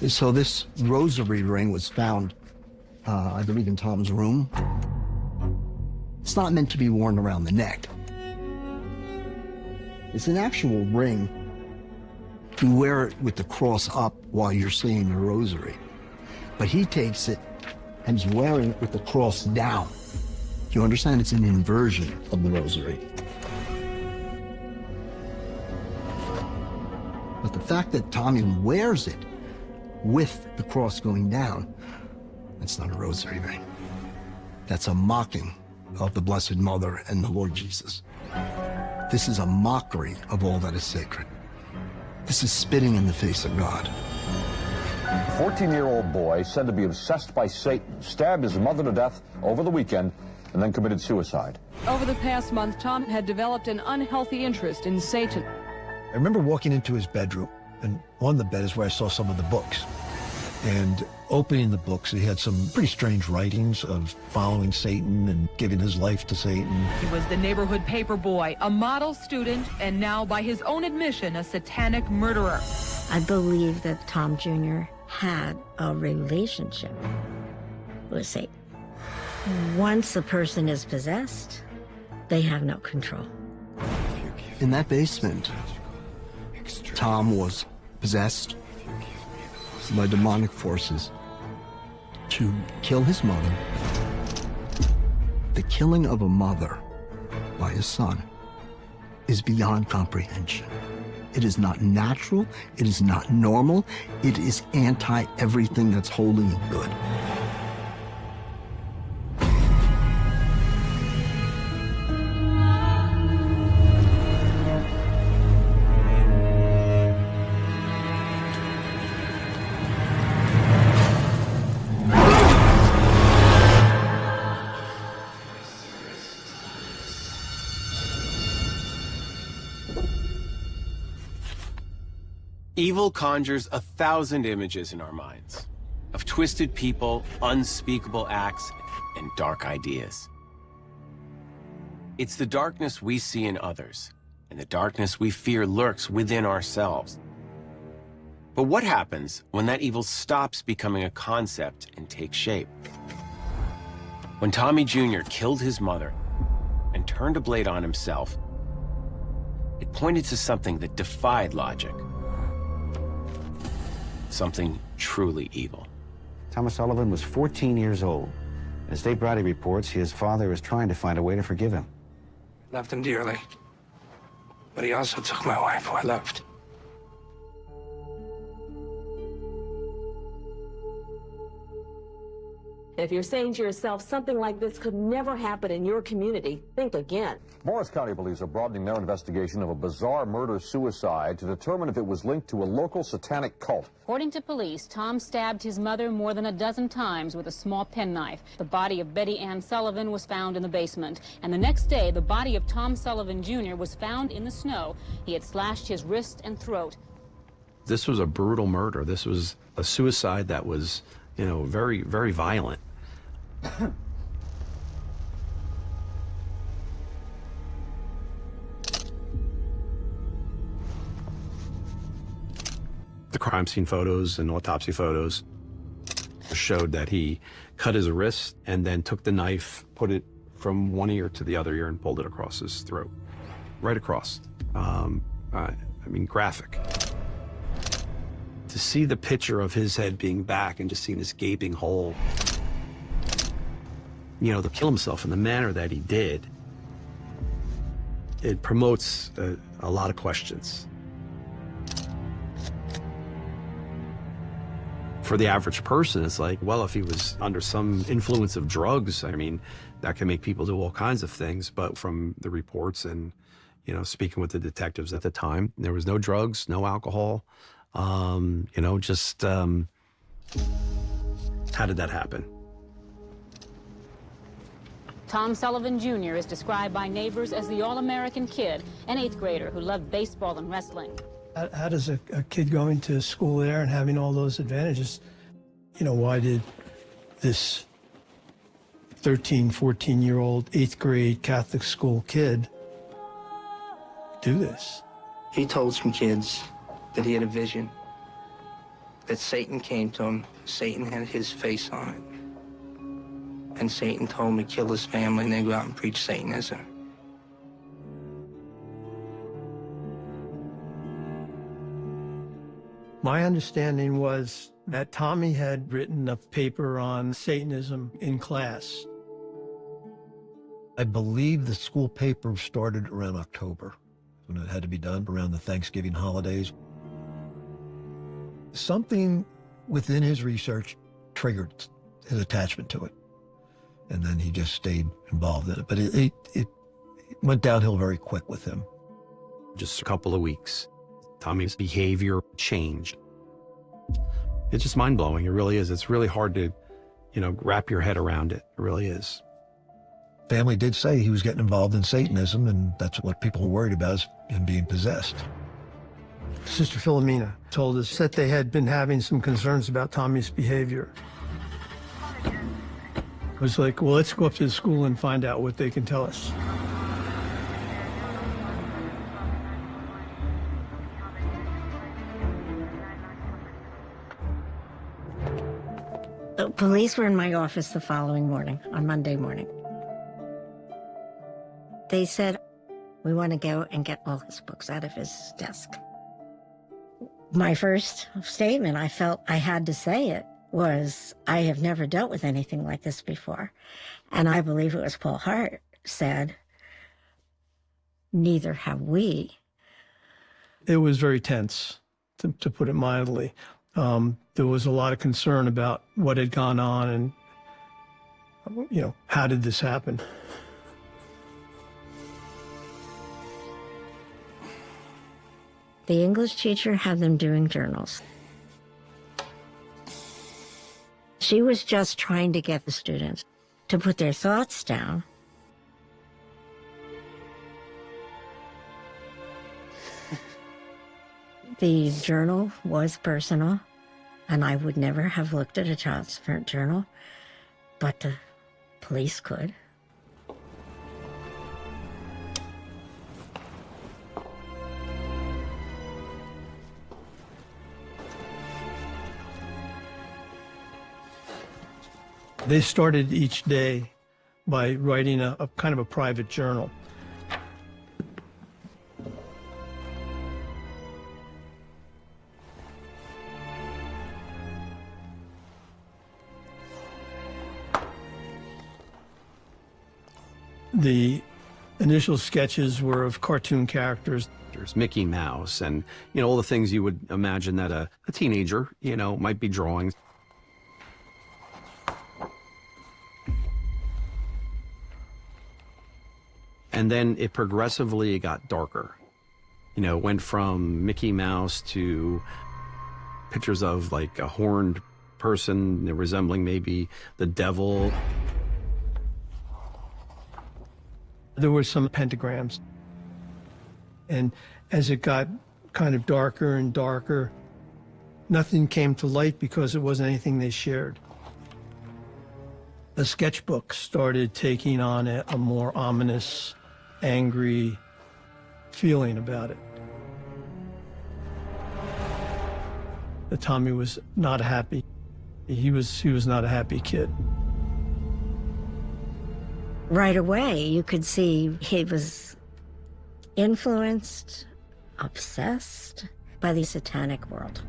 So this rosary ring was found, I believe, in Tom's room. It's not meant to be worn around the neck. It's an actual ring. You wear it with the cross up while you're saying the rosary. But he takes it and is wearing it with the cross down. You understand? It's an inversion of the rosary. But the fact that Tom even wears it with the cross going down, that's not a rosary ring. That's a mocking of the Blessed Mother and the Lord Jesus. This is a mockery of all that is sacred. This is spitting in the face of God. A 14-year-old boy said to be obsessed by Satan, stabbed his mother to death over the weekend and then committed suicide. Over the past month, Tom had developed an unhealthy interest in Satan. I remember walking into his bedroom, and on the bed is where I saw some of the books. And opening the books, he had some pretty strange writings of following Satan and giving his life to Satan. He was the neighborhood paper boy, a model student, and now, by his own admission, a satanic murderer. I believe that Tom Jr. had a relationship with Satan. Once a person is possessed, they have no control. In that basement, Tom was possessed by demonic forces to kill his mother. The killing of a mother by a son is beyond comprehension. It is not natural, it is not normal, it is anti-everything that's holy and good. Evil conjures 1,000 images in our minds of twisted people, unspeakable acts, and dark ideas. It's the darkness we see in others, and the darkness we fear lurks within ourselves. But what happens when that evil stops becoming a concept and takes shape? When Tommy Jr. killed his mother and turned a blade on himself, it pointed to something that defied logic. Something truly evil. Thomas Sullivan was 14 years old. As State Brady reports, his father is trying to find a way to forgive him. I loved him dearly, but he also took my wife, who I loved. If you're saying to yourself, something like this could never happen in your community, think again. Morris County police are broadening their investigation of a bizarre murder-suicide to determine if it was linked to a local satanic cult. According to police, Tom stabbed his mother more than a dozen times with a small penknife. The body of Betty Ann Sullivan was found in the basement. And the next day, the body of Tom Sullivan Jr. was found in the snow. He had slashed his wrist and throat. This was a brutal murder. This was a suicide that was, you know, very, very violent. The crime scene photos and autopsy photos showed that he cut his wrist and then took the knife, put it from one ear to the other ear and pulled it across his throat. Right across. I mean, graphic. To see the picture of his head being back and just seeing this gaping hole, you know, to kill himself in the manner that he did, it promotes a lot of questions. For the average person, it's like, well, if he was under some influence of drugs, I mean, that can make people do all kinds of things. But from the reports and, you know, speaking with the detectives at the time, there was no drugs, no alcohol, you know, just how did that happen? Tom Sullivan Jr. is described by neighbors as the all-American kid, an 8th grader who loved baseball and wrestling. How does a kid going to school there and having all those advantages, you know, why did this 13, 14-year-old 8th grade Catholic school kid do this? He told some kids that he had a vision, that Satan came to him, Satan had his face on it. And Satan told him to kill his family and then go out and preach Satanism. My understanding was that Tommy had written a paper on Satanism in class. I believe the school paper started around October, when it had to be done around the Thanksgiving holidays. Something within his research triggered his attachment to it. And then he just stayed involved in it. But it went downhill very quick with him. Just a couple of weeks, Tommy's behavior changed. It's just mind-blowing. It really is. It's really hard to, you know, wrap your head around it. It really is. Family did say he was getting involved in Satanism, and that's what people were worried about, is him being possessed. Sister Philomena told us that they had been having some concerns about Tommy's behavior. I was like, well, let's go up to the school and find out what they can tell us. The police were in my office the following morning, on Monday morning. They said, we want to go and get all his books out of his desk. My first statement, I felt I had to say it, was, I have never dealt with anything like this before. And I believe it was Paul Hart said, neither have we. It was very tense, to put it mildly. There was a lot of concern about what had gone on and, you know, how did this happen? The English teacher had them doing journals. She was just trying to get the students to put their thoughts down. The journal was personal, and I would never have looked at a child's journal, but the police could. They started each day by writing a kind of a private journal. The initial sketches were of cartoon characters. There's Mickey Mouse and, you know, all the things you would imagine that a teenager, you know, might be drawing. And then it progressively got darker. You know, went from Mickey Mouse to pictures of like a horned person resembling maybe the devil. There were some pentagrams. And as it got kind of darker and darker, nothing came to light because it wasn't anything they shared. The sketchbook started taking on a more ominous, angry feeling about it. That Tommy was not happy. He was not a happy kid. Right away, you could see he was influenced, obsessed by the satanic world.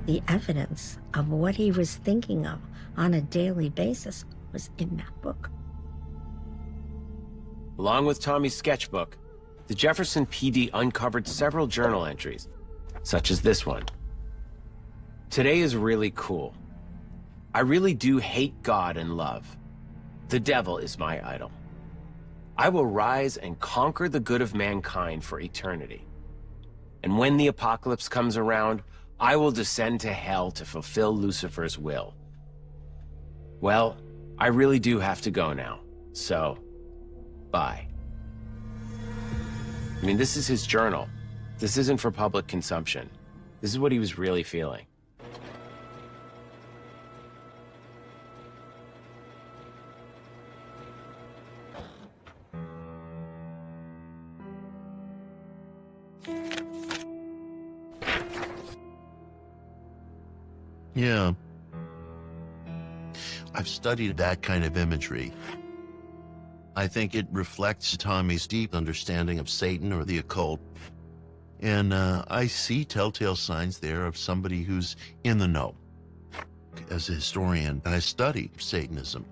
The evidence of what he was thinking of on a daily basis was in that book. Along with Tommy's sketchbook, the Jefferson PD uncovered several journal entries, such as this one. Today is really cool. I really do hate God and love. The devil is my idol. I will rise and conquer the good of mankind for eternity. And when the apocalypse comes around, I will descend to hell to fulfill Lucifer's will. Well, I really do have to go now, so bye. I mean, this is his journal. This isn't for public consumption. This is what he was really feeling. Yeah. I've studied that kind of imagery. I think it reflects Tommy's deep understanding of Satan or the occult. And I see telltale signs there of somebody who's in the know. As a historian, I study Satanism.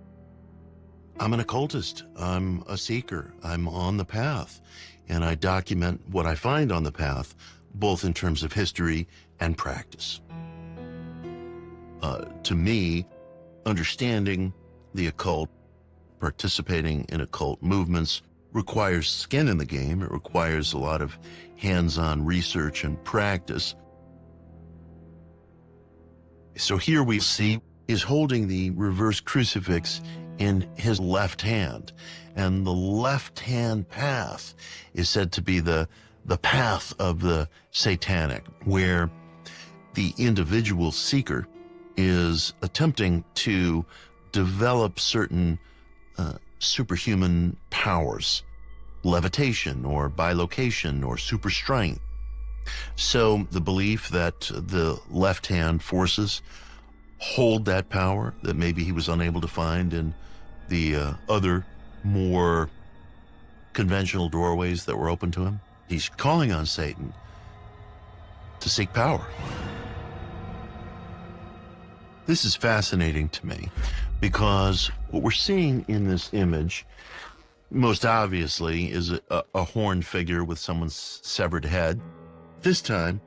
I'm an occultist. I'm a seeker. I'm on the path. And I document what I find on the path, both in terms of history and practice. To me, understanding the occult, participating in occult movements, requires skin in the game. It requires a lot of hands-on research and practice. So here we see he's holding the reverse crucifix in his left hand, and the left-hand path is said to be the path of the satanic, where the individual seeker is attempting to develop certain superhuman powers, levitation or bilocation or super strength. So the belief that the left-hand forces hold that power that maybe he was unable to find in the other more conventional doorways that were open to him. He's calling on Satan to seek power. This is fascinating to me because what we're seeing in this image, most obviously, is a horned figure with someone's severed head. This time,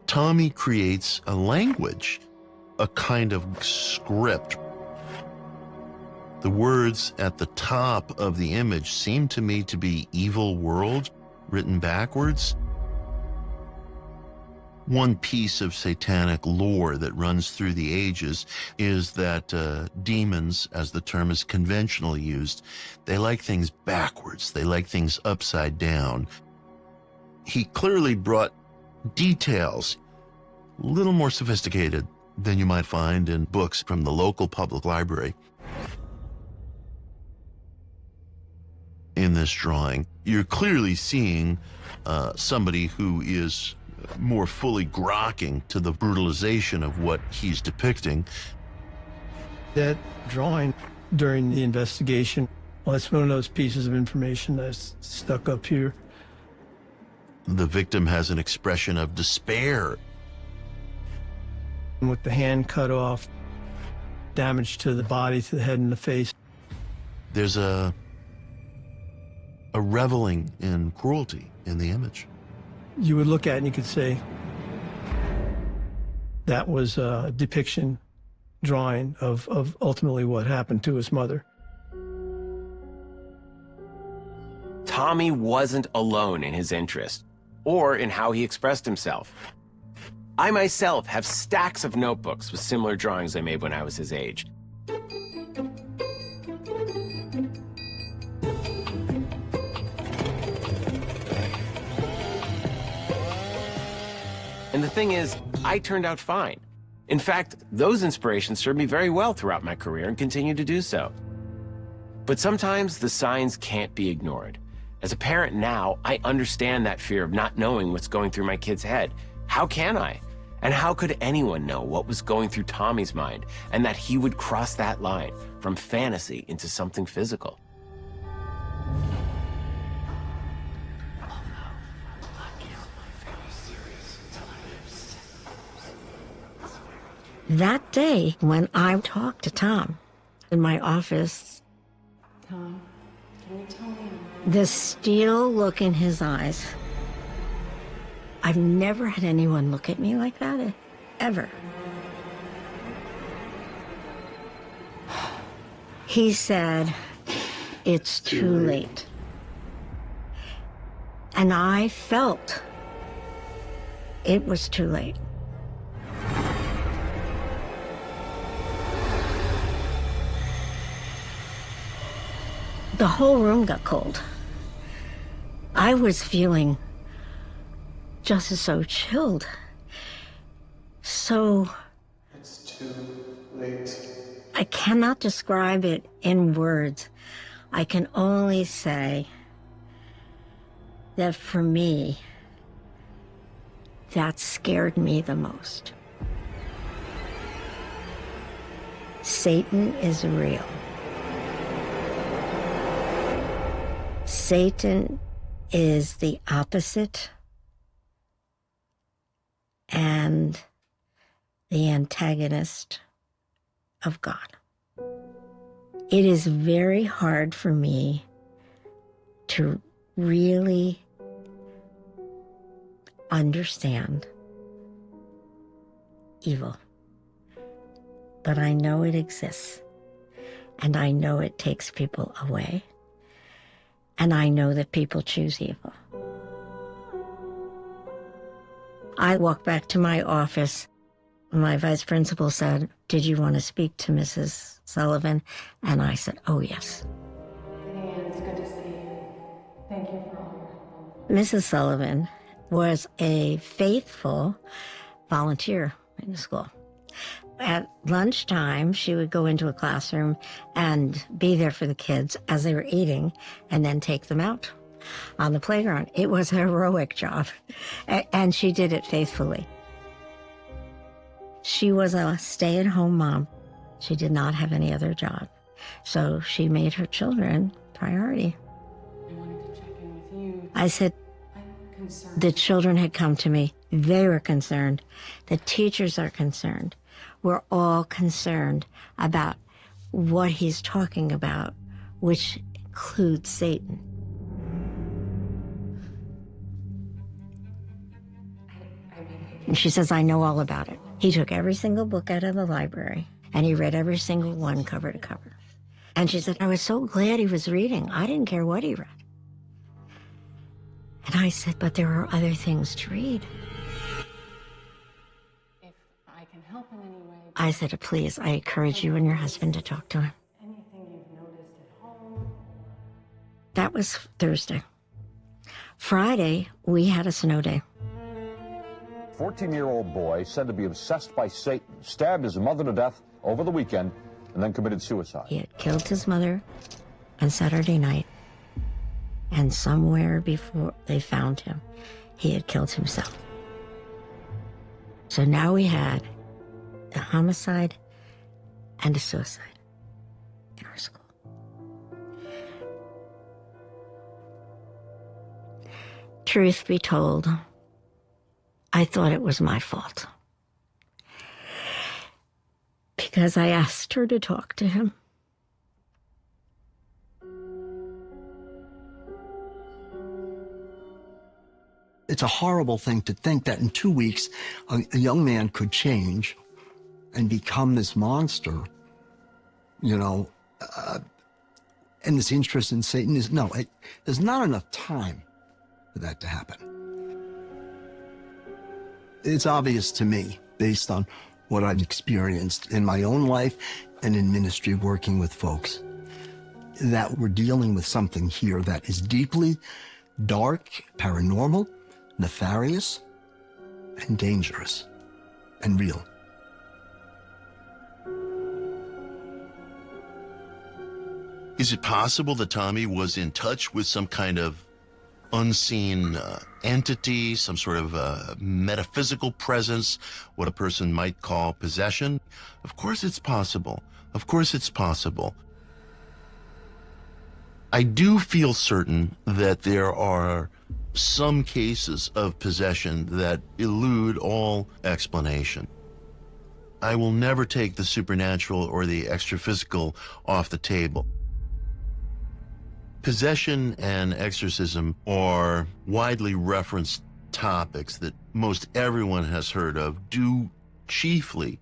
Tommy creates a language, a kind of script. The words at the top of the image seem to me to be evil world written backwards. One piece of satanic lore that runs through the ages is that demons, as the term is conventionally used, they like things backwards. They like things upside down. He clearly brought details, a little more sophisticated than you might find in books from the local public library. In this drawing, you're clearly seeing somebody who is more fully grokking to the brutalization of what he's depicting. That drawing during the investigation, well, it's one of those pieces of information that's stuck up here. The victim has an expression of despair. With the hand cut off, damage to the body, to the head and the face. There's a reveling in cruelty in the image. You would look at it and you could say that was a depiction, drawing of ultimately what happened to his mother. Tommy wasn't alone in his interest or in how he expressed himself. I myself have stacks of notebooks with similar drawings I made when I was his age. And the thing is, I turned out fine. In fact, those inspirations served me very well throughout my career and continue to do so. But sometimes the signs can't be ignored. As a parent now, I understand that fear of not knowing what's going through my kid's head. How can I? And how could anyone know what was going through Tommy's mind and that he would cross that line from fantasy into something physical? That day, when I talked to Tom in my office, Tom, can you tell me? the steel look in his eyes, I've never had anyone look at me like that, ever. He said, "It's too late." And I felt it was too late. The whole room got cold. I was feeling just so chilled. So... It's too late. I cannot describe it in words. I can only say that for me, that scared me the most. Satan is real. Satan is the opposite and the antagonist of God. It is very hard for me to really understand evil. But I know it exists, and I know it takes people away, and I know that people choose evil. I walked back to my office. My vice principal said, "Did you want to speak to Mrs. Sullivan?" And I said, "Oh, yes." It's good to see you. Thank you for all your help. Mrs. Sullivan was a faithful volunteer in the school. At lunchtime, she would go into a classroom and be there for the kids as they were eating and then take them out on the playground. It was a heroic job, and she did it faithfully. She was a stay-at-home mom. She did not have any other job, so she made her children priority. I wanted to check in with you. I said, I'm concerned. the children had come to me. They were concerned. The teachers are concerned. We're all concerned about what he's talking about, which includes Satan. And she says, I know all about it. He took every single book out of the library, and he read every single one cover to cover. And she said, I was so glad he was reading. I didn't care what he read. And I said, but there are other things to read. If I can help in any way. I said, please, I encourage you and your husband to talk to him. Anything you've noticed at home? That was Thursday. Friday, we had a snow day. 14-year-old boy said to be obsessed by Satan, stabbed his mother to death over the weekend, and then committed suicide. He had killed his mother on Saturday night, and somewhere before they found him, he had killed himself. So now we had a homicide and a suicide in our school. Truth be told, I thought it was my fault, because I asked her to talk to him. It's a horrible thing to think that in 2 weeks, a young man could change and become this monster, you know, and this interest in Satan is, no, there's not enough time for that to happen. It's obvious to me, based on what I've experienced in my own life and in ministry working with folks, that we're dealing with something here that is deeply dark, paranormal, nefarious, and dangerous, and real. Is it possible that Tommy was in touch with some kind of unseen entity, some sort of metaphysical presence, what a person might call possession? Of course it's possible. Of course it's possible. I do feel certain that there are some cases of possession that elude all explanation. I will never take the supernatural or the extraphysical off the table. Possession and exorcism are widely referenced topics that most everyone has heard of, due chiefly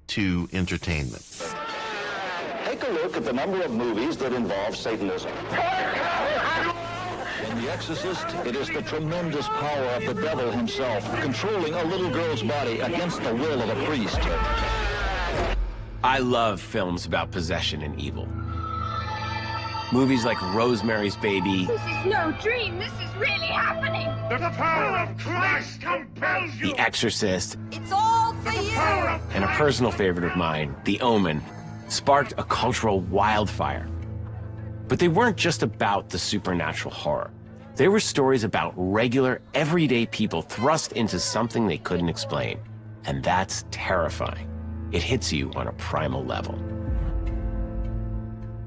to entertainment. Take a look at the number of movies that involve Satanism. In The Exorcist, it is the tremendous power of the devil himself controlling a little girl's body against the will of a priest. I love films about possession and evil. Movies like Rosemary's Baby, This is no dream. This is really happening. The power of Christ compels you. The Exorcist, It's all for you. and a personal favorite of mine, The Omen, sparked a cultural wildfire. But they weren't just about the supernatural horror. They were stories about regular, everyday people thrust into something they couldn't explain. And that's terrifying. It hits you on a primal level.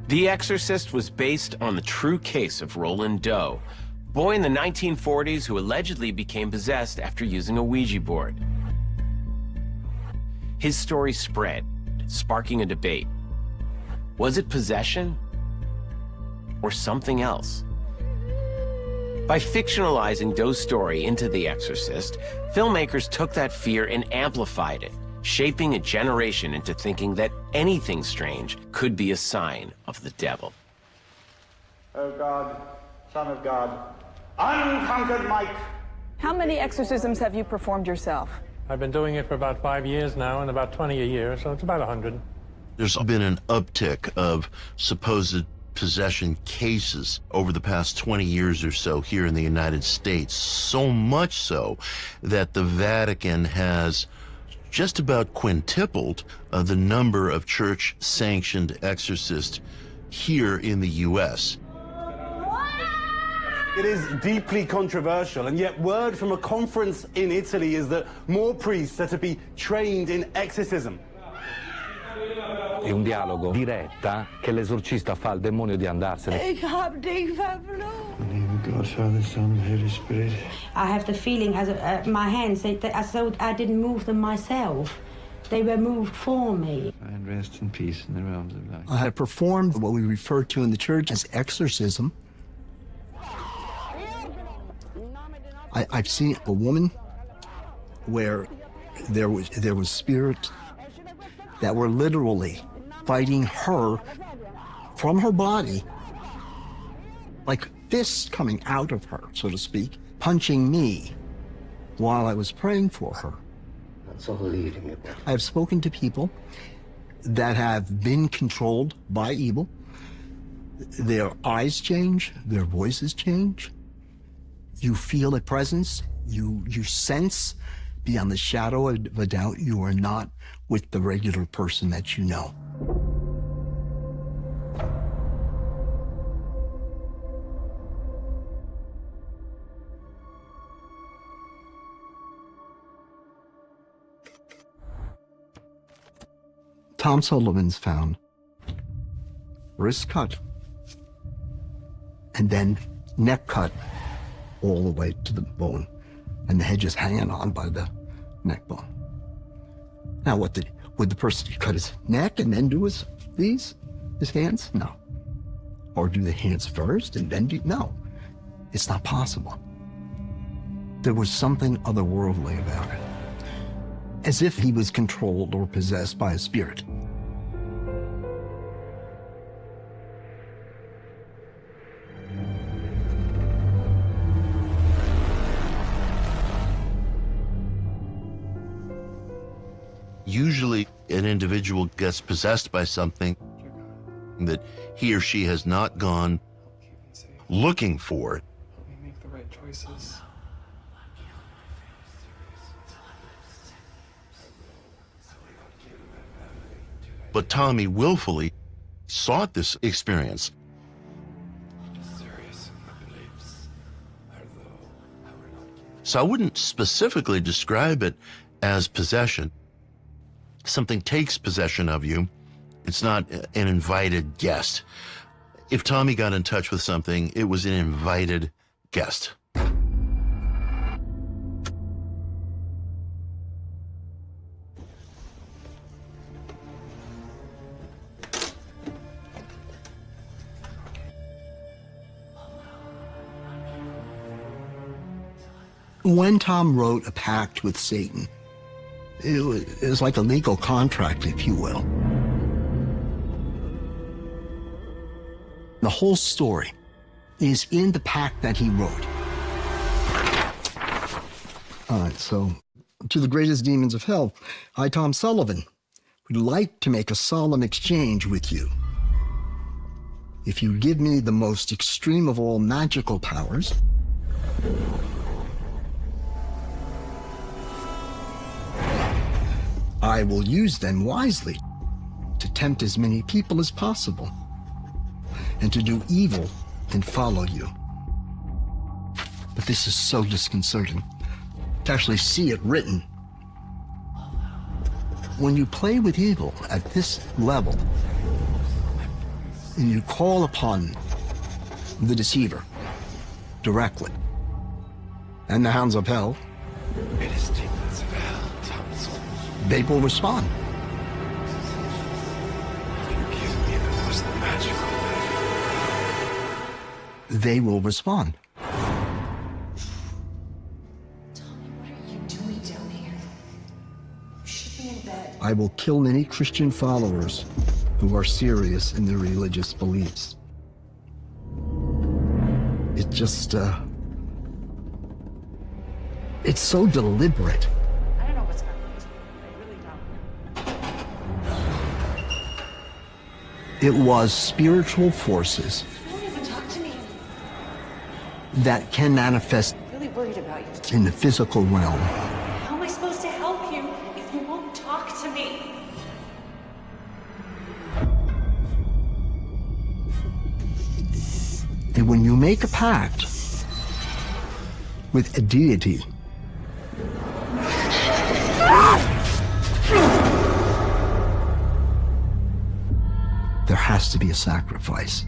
The Exorcist was based on the true case of Roland Doe, a boy in the 1940s who allegedly became possessed after using a Ouija board. His story spread, sparking a debate. Was it possession or something else? By fictionalizing Doe's story into The Exorcist, filmmakers took that fear and amplified it, shaping a generation into thinking that anything strange could be a sign of the devil. O God, Son of God, unconquered might. How many exorcisms have you performed yourself? I've been doing it for about 5 years now, and about 20 a year, so it's about 100. There's been an uptick of supposed possession cases over the past 20 years or so here in the United States, so much so that the Vatican has just about quintupled the number of church-sanctioned exorcists here in the U.S. It is deeply controversial, and yet word from a conference in Italy is that more priests are to be trained in exorcism. È un dialogo diretta che l'esorcista fa al demonio di andarsene. Ik heb die verloren. In the name of God, Father, Son, Holy Spirit. I have the feeling as my hands, as though I didn't move them myself. They were moved for me. And rest in peace in the realms of light. I have performed what we refer to in the church as exorcism. I've seen a woman where there was spirits that were literally fighting her from her body, like fists coming out of her, so to speak, punching me while I was praying for her. That's all leading it. I have spoken to people that have been controlled by evil. Their eyes change, their voices change. You feel a presence, you sense beyond the shadow of a doubt you are not with the regular person that you know. Tom Sullivan's found wrist cut and then neck cut all the way to the bone, and the head just hanging on by the neck bone. Now, would the person cut his neck and then do his hands? No. Or do the hands first and then do, no. It's not possible. There was something otherworldly about it, as if he was controlled or possessed by a spirit. Usually an individual gets possessed by something that he or she has not gone looking for. Help me make the right choices. But Tommy willfully sought this experience. So I wouldn't specifically describe it as possession. Something takes possession of you. It's not an invited guest. If Tommy got in touch with something, it was an invited guest. When Tom wrote a pact with Satan, it was like a legal contract, if you will. The whole story is in the pact that he wrote. All right, so to the greatest demons of hell, I, Tom Sullivan, would like to make a solemn exchange with you. If you give me the most extreme of all magical powers, I will use them wisely to tempt as many people as possible and to do evil and follow you. But this is so disconcerting to actually see it written. When you play with evil at this level, and you call upon the deceiver directly, and the hounds of hell, they will respond. They will respond. I will kill any Christian followers who are serious in their religious beliefs. It just, it's so deliberate. I don't know what's going on. I really don't. It was spiritual forces You won't even talk to me. that can manifest I'm really worried about you. in the physical realm. How am I supposed to help you if you won't talk to me? And when you make a pact with a deity, there has to be a sacrifice.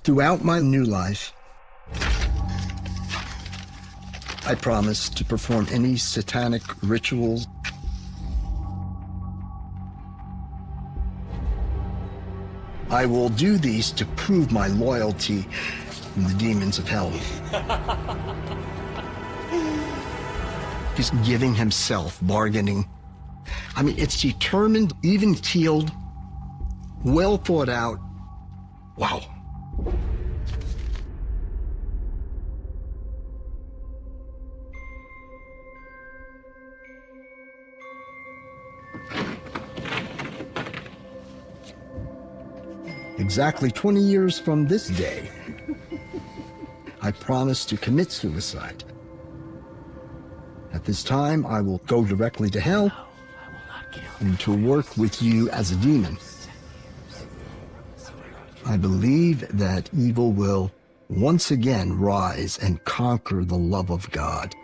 Throughout my new life, I promise to perform any satanic rituals I will do these to prove my loyalty to the demons of hell. He's giving himself, bargaining. I mean, it's determined, even-keeled, well thought out. Wow. Exactly 20 years from this day, I promise to commit suicide. At this time, I will go directly to hell and to work with you as a demon. I believe that evil will once again rise and conquer the love of God.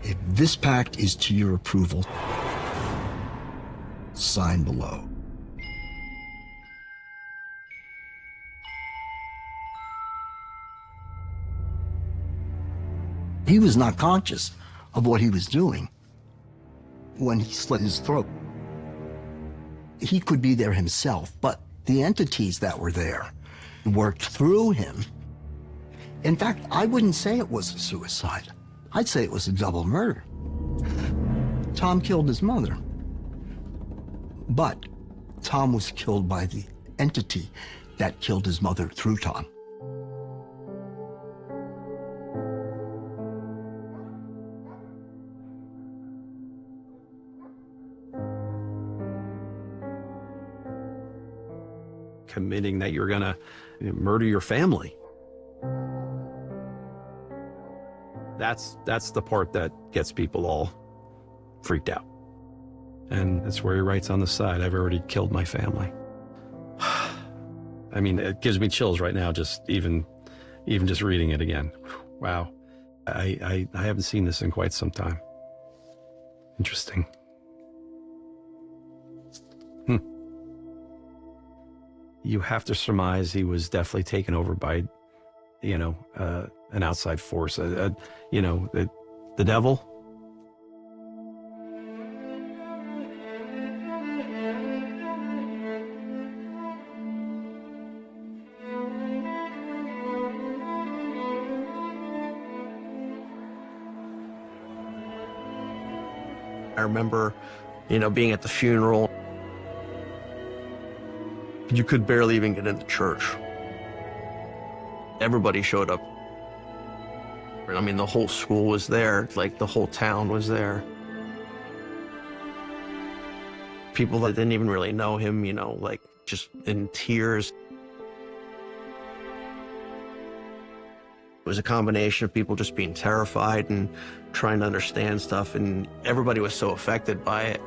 If this pact is to your approval, sign below. He was not conscious of what he was doing when he slit his throat. He could be there himself, but the entities that were there worked through him. In fact, I wouldn't say it was a suicide. I'd say it was a double murder. Tom killed his mother, but Tom was killed by the entity that killed his mother through Tom. Committing that you're gonna murder your family. That's the part that gets people all freaked out. And that's where he writes on the side, I've already killed my family. I mean, it gives me chills right now, just even just reading it again. Wow. I haven't seen this in quite some time. Interesting. You have to surmise he was definitely taken over by, an outside force, the devil. I remember, being at the funeral. You could barely even get into church. Everybody showed up. I mean, the whole school was there, like the whole town was there. People that didn't even really know him, like just in tears. It was a combination of people just being terrified and trying to understand stuff, and everybody was so affected by it.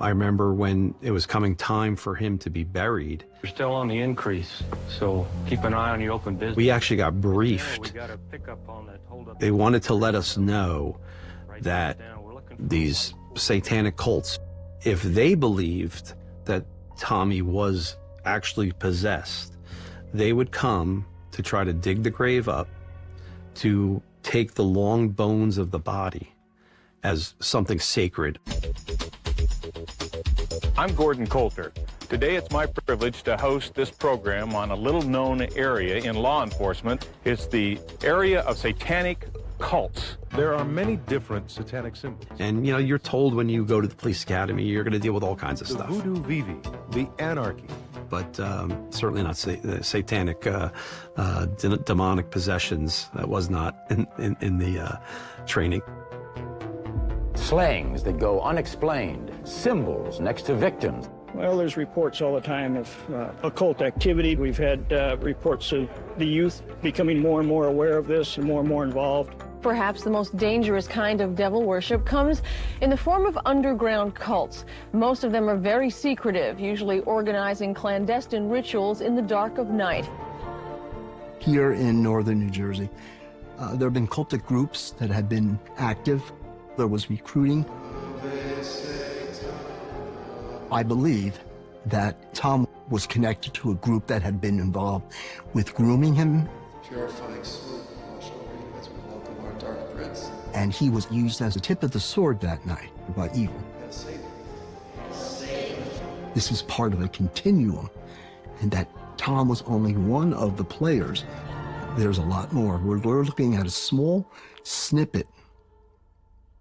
I remember when it was coming time for him to be buried. We're still on the increase, so keep an eye on your open business. We actually got briefed. They wanted to let us know that these satanic cults, if they believed that Tommy was actually possessed, they would come to try to dig the grave up, to take the long bones of the body as something sacred. I'm Gordon Coulter. Today it's my privilege to host this program on a little-known area in law enforcement. It's the area of satanic cults. There are many different satanic symbols. And, you're told when you go to the police academy, you're going to deal with all kinds of stuff. The voodoo vivi, the anarchy. But certainly not satanic, demonic possessions. That was not in the training. Slangs that go unexplained, symbols next to victims. Well, there's reports all the time of occult activity. We've had reports of the youth becoming more and more aware of this and more involved. Perhaps the most dangerous kind of devil worship comes in the form of underground cults. Most of them are very secretive, usually organizing clandestine rituals in the dark of night. Here in northern New Jersey, there have been cultic groups that have been active. There was recruiting. I believe that Tom was connected to a group that had been involved with grooming him. Purifying smoke washed over you as we welcome our dark prince. And he was used as the tip of the sword that night by evil. This is part of a continuum, and that Tom was only one of the players. There's a lot more. We're looking at a small snippet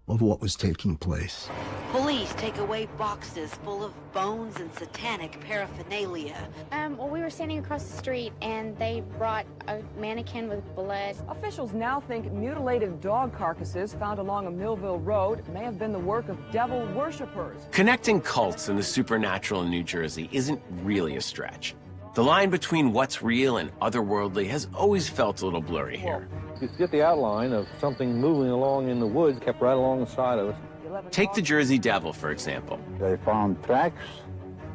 of what was taking place. Police take away boxes full of bones and satanic paraphernalia. Well, we were standing across the street and they brought a mannequin with blood. Officials now think mutilated dog carcasses found along a Millville road may have been the work of devil worshippers. Connecting cults and the supernatural in New Jersey isn't really a stretch. The line between what's real and otherworldly has always felt a little blurry here. You get the outline of something moving along in the woods, kept right alongside of us. Take the Jersey Devil, for example. They found tracks.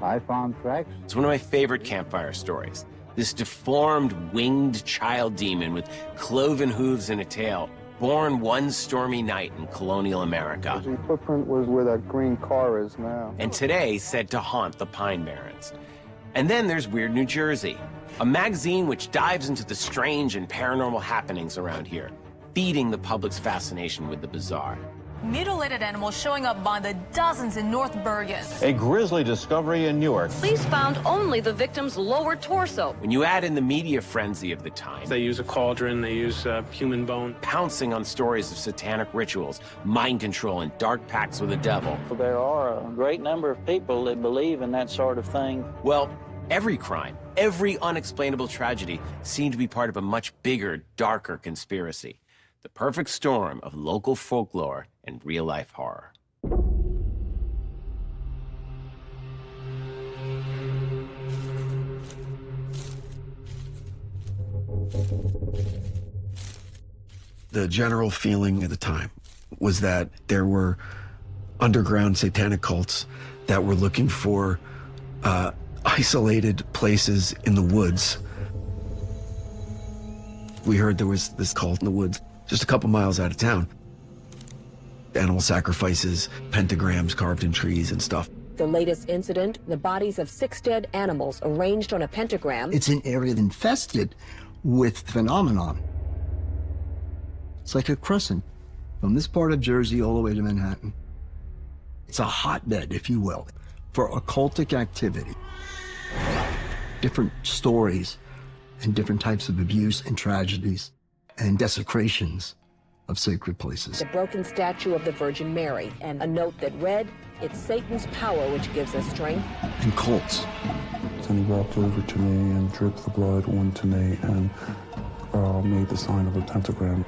I found tracks. It's one of my favorite campfire stories. This deformed, winged child demon with cloven hooves and a tail, born one stormy night in colonial America. The footprint was where that green car is now. And today said to haunt the Pine Barrens. And then there's Weird New Jersey, a magazine which dives into the strange and paranormal happenings around here, feeding the public's fascination with the bizarre. Mutilated animals showing up by the dozens in North Bergen. A grisly discovery in Newark. Police found only the victim's lower torso. When you add in the media frenzy of the time, they use a cauldron, they use human bone. Pouncing on stories of satanic rituals, mind control, and dark pacts with the devil. There are a great number of people that believe in that sort of thing. Well, every crime, every unexplainable tragedy seemed to be part of a much bigger, darker conspiracy. The perfect storm of local folklore and real-life horror. The general feeling at the time was that there were underground satanic cults that were looking for isolated places in the woods. We heard there was this cult in the woods just a couple miles out of town. Animal sacrifices, pentagrams carved in trees and stuff. The latest incident, the bodies of 6 dead animals arranged on a pentagram. It's an area infested with phenomenon. It's like a crescent from this part of Jersey all the way to Manhattan. It's a hotbed, if you will, for occultic activity. Different stories and different types of abuse and tragedies and desecrations of sacred places. The broken statue of the Virgin Mary, and a note that read, "It's Satan's power which gives us strength." And cults. And he walked over to me and dripped the blood onto me and made the sign of a pentagram.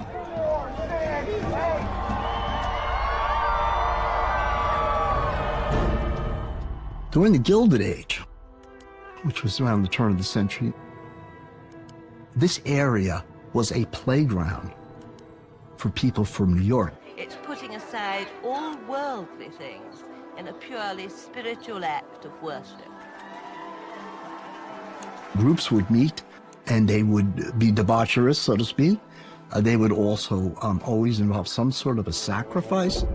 During the Gilded Age, which was around the turn of the century, this area was a playground for people from New York. It's putting aside all worldly things in a purely spiritual act of worship. Groups would meet and they would be debaucherous, so to speak. They would also always involve some sort of a sacrifice.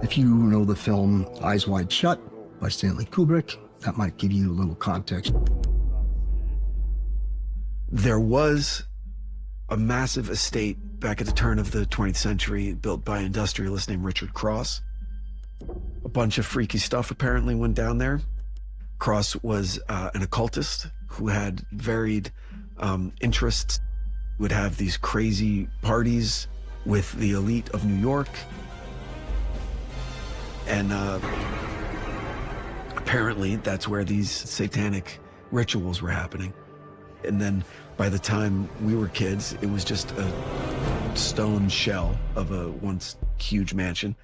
If you know the film Eyes Wide Shut by Stanley Kubrick, that might give you a little context. There was a massive estate back at the turn of the 20th century built by an industrialist named Richard Cross. A bunch of freaky stuff apparently went down there. Cross was an occultist who had varied interests, would have these crazy parties with the elite of New York. And apparently that's where these satanic rituals were happening. And then by the time we were kids, it was just a stone shell of a once huge mansion.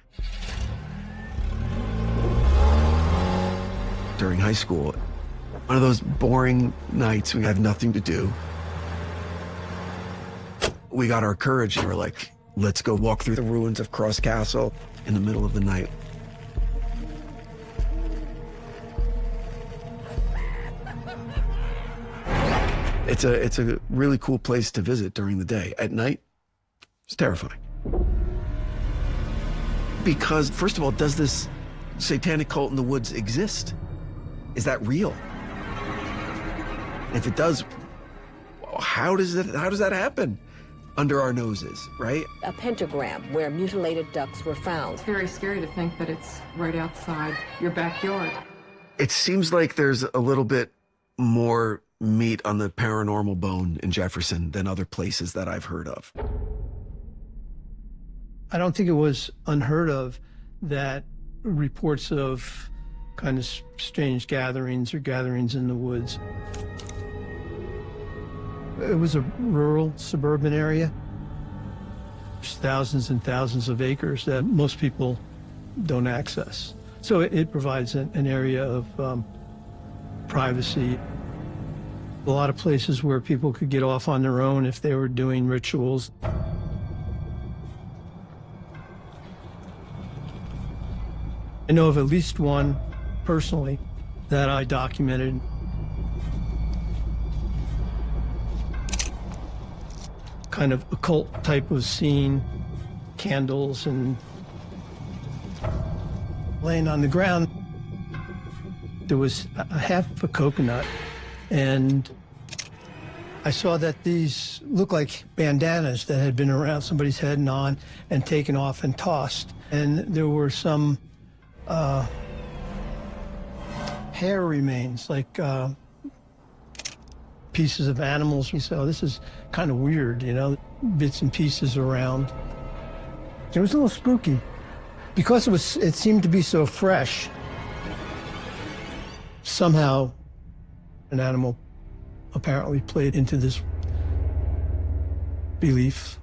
During high school, one of those boring nights we had nothing to do, we got our courage and we're like, let's go walk through the ruins of Cross Castle in the middle of the night. It's a really cool place to visit during the day. At night, it's terrifying. Because, first of all, does this satanic cult in the woods exist? Is that real? If it does, how does that happen under our noses, right? A pentagram where mutilated ducks were found. It's very scary to think that it's right outside your backyard. It seems like there's a little bit more meat on the paranormal bone in Jefferson than other places that I've heard of. I don't think it was unheard of that reports of kind of strange gatherings or gatherings in the woods. It was a rural, suburban area. There's thousands and thousands of acres that most people don't access. So it provides an area of privacy. A lot of places where people could get off on their own if they were doing rituals. I know of at least one personally that I documented. Kind of occult type of scene, candles and laying on the ground. There was a half of a coconut, and I saw that these looked like bandanas that had been around somebody's head and on and taken off and tossed. And there were some hair remains, like pieces of animals. So this is kind of weird, you know, bits and pieces around. It was a little spooky because it seemed to be so fresh. Somehow an animal apparently played into this belief.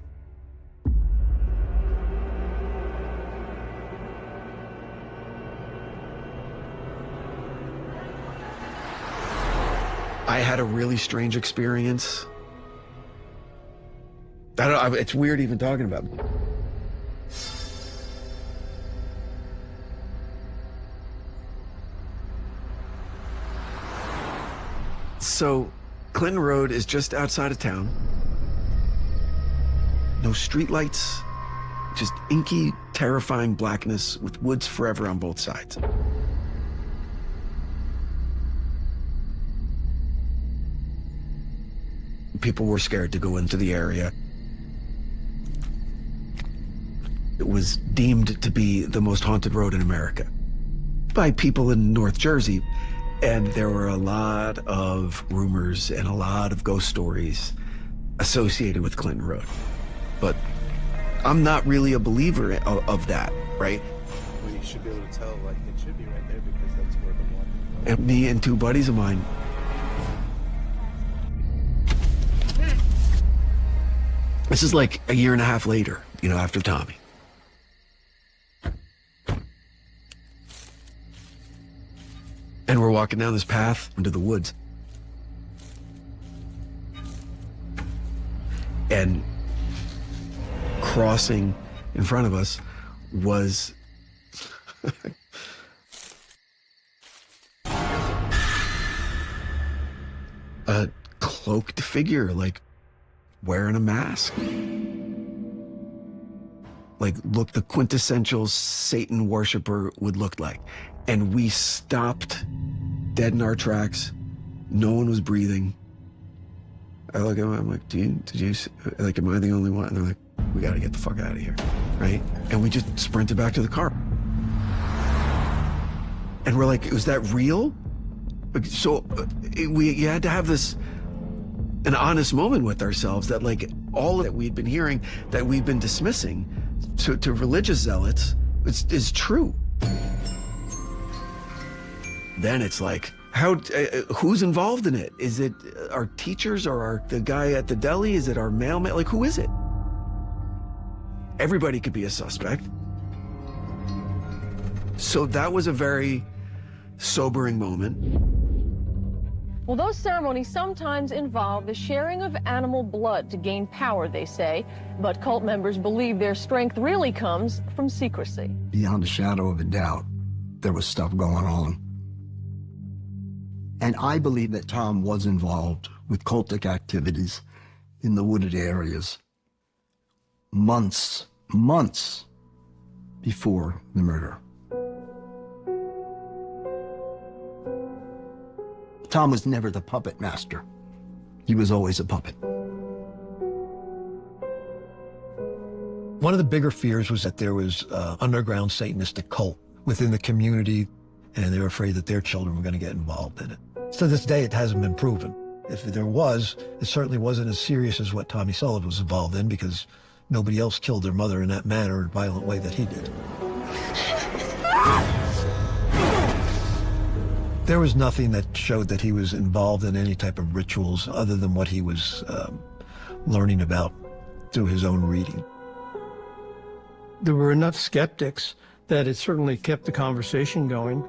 I had a really strange experience. I don't know, it's weird even talking about it. So, Clinton Road is just outside of town. No streetlights, just inky, terrifying blackness with woods forever on both sides. People were scared to go into the area. It was deemed to be the most haunted road in America by people in North Jersey. And there were a lot of rumors and a lot of ghost stories associated with Clinton Road. But I'm not really a believer of that, right? Well, you should be able to tell, like, it should be right there because that's where the one... And me and two buddies of mine, this is like a year and a half later, you know, after Tommy. And we're walking down this path into the woods. And crossing in front of us was a cloaked figure, like wearing a mask. Like, look, the quintessential Satan worshiper would look like. And we stopped dead in our tracks. No one was breathing. I look at him, I'm like, did you, like, am I the only one? And they're like, we gotta get the fuck out of here, right? And we just sprinted back to the car. And we're like, was that real? So you had to have an honest moment with ourselves that, like, all that we'd been hearing, that we've been dismissing to religious zealots is true. Then it's like, who's involved in it? Is it our teachers or the guy at the deli? Is it our mailman? Like, who is it? Everybody could be a suspect. So that was a very sobering moment. Well, those ceremonies sometimes involve the sharing of animal blood to gain power, they say, but cult members believe their strength really comes from secrecy. Beyond a shadow of a doubt, there was stuff going on. And I believe that Tom was involved with cultic activities in the wooded areas months before the murder. Tom was never the puppet master. He was always a puppet. One of the bigger fears was that there was an underground Satanistic cult within the community, and they were afraid that their children were going to get involved in it. To this day, it hasn't been proven. If there was, it certainly wasn't as serious as what Tommy Sullivan was involved in, because nobody else killed their mother in that manner, or violent way that he did. There was nothing that showed that he was involved in any type of rituals other than what he was learning about through his own reading. There were enough skeptics that it certainly kept the conversation going.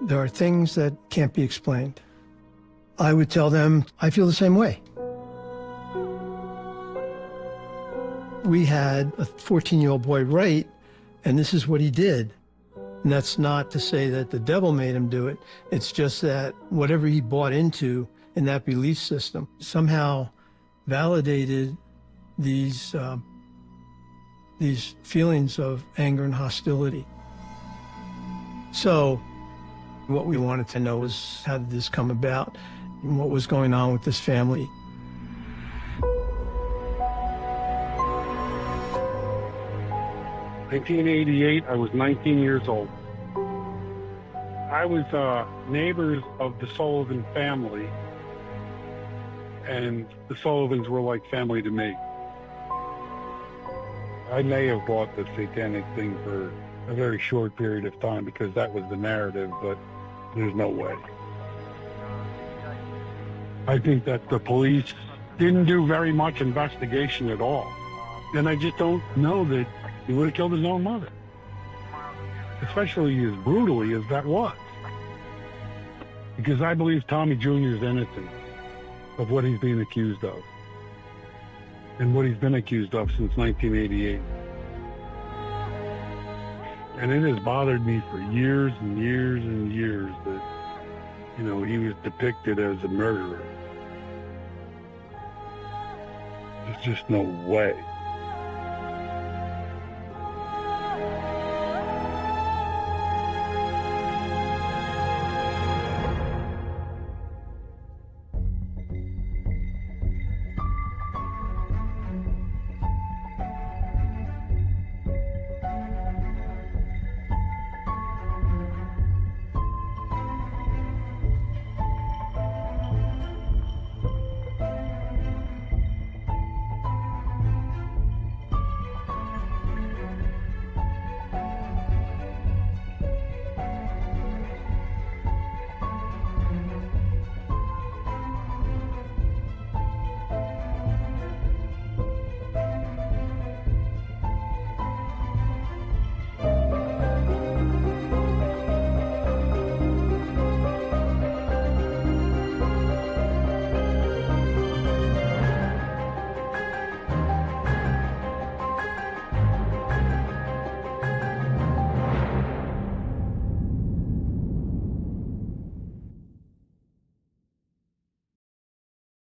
There are things that can't be explained. I would tell them, I feel the same way. We had a 14-year-old boy write, and this is what he did. And that's not to say that the devil made him do it. It's just that whatever he bought into in that belief system somehow validated these feelings of anger and hostility. So what we wanted to know was, how did this come about and what was going on with this family? In 1988, I was 19 years old. I was neighbors of the Sullivan family, and the Sullivans were like family to me. I may have bought the satanic thing for a very short period of time because that was the narrative, but there's no way. I think that the police didn't do very much investigation at all. And I just don't know that he would have killed his own mother, especially as brutally as that was. Because I believe Tommy Jr. is innocent of what he's being accused of, and what he's been accused of since 1988. And it has bothered me for years and years and years that, you know, he was depicted as a murderer. There's just no way.